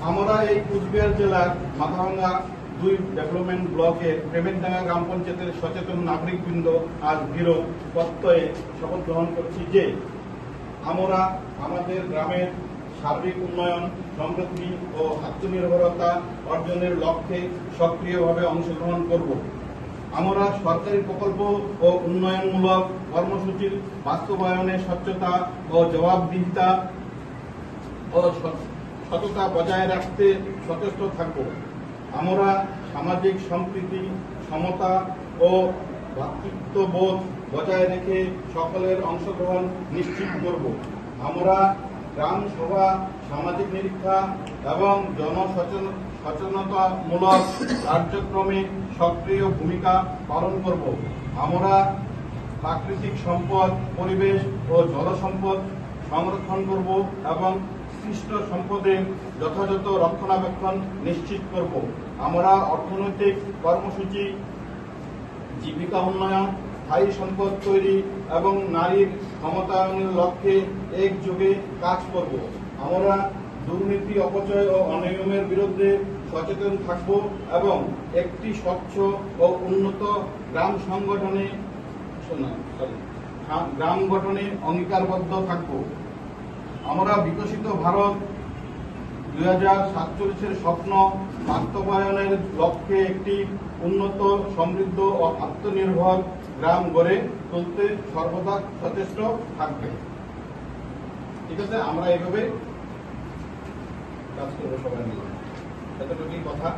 আমরা এই কুচবিহার জেলার মাথাভাঙ্গা 2 ডেভেলপমেন্ট ব্লকের প্রেমেরডাঙ্গা গ্রাম পঞ্চায়েতের সচেতন নাগরিকবৃন্দ আজ দৃঢ় প্রত্যয়ে শপথ গ্রহণ করছি যে আমরা আমাদের গ্রামের সার্বিক উন্নয়ন, সমৃদ্ধি ও আত্মনির্ভরতা অর্জনের লক্ষ্যে সক্রিয়ভাবে অংশগ্রহণ করব। আমরা সরকারি প্রকল্প ও উন্নয়নমূলক কর্মসূচির বাস্তবায়নে স্বচ্ছতা ও জবাবদিহিতা ও সততা বজায় রাখতে সচেষ্ট থাকব। আমরা সামাজিক সম্প্রীতি, সমতা ও ভ্রাতৃত্ববোধ বজায় রেখে সকলের অংশগ্রহণ নিশ্চিত করব। আমরা গ্রাম সভা, সামাজিক নিরীক্ষা এবং জনসচেতনতামূলক কার্যক্রমে সক্রিয় ভূমিকা পালন করব। আমরা প্রাকৃতিক সম্পদ, পরিবেশ ও জল সম্পদ সংরক্ষণ করব এবং সৃষ্ট সম্পদের যথাযথ রক্ষণাবেক্ষণ নিশ্চিত করব। আমরা অর্থনৈতিক কর্মসূচি, জীবিকা উন্নয়ন, স্থায়ী সম্পদ তৈরি এবং নারীর ক্ষমতায়নের লক্ষ্যে একযোগে কাজ করব। আমরা দুর্নীতি, অপচয় ও অনিয়মের বিরুদ্ধে সচেতন থাকব এবং একটি স্বচ্ছ ও উন্নত গ্রাম গঠনে অঙ্গীকারবদ্ধ থাকব। আমরা বিকশিত ভারত 2047-এর স্বপ্ন বাস্তবায়নের লক্ষ্যে একটি উন্নত, সমৃদ্ধ ও আত্মনির্ভর গ্রাম গড়ে তুলতে সর্বদা সচেষ্ট থাকবে। ঠিক আছে, আমরা এইভাবে কাজ করবো সবাই মিলে। এতটুকুই কথা।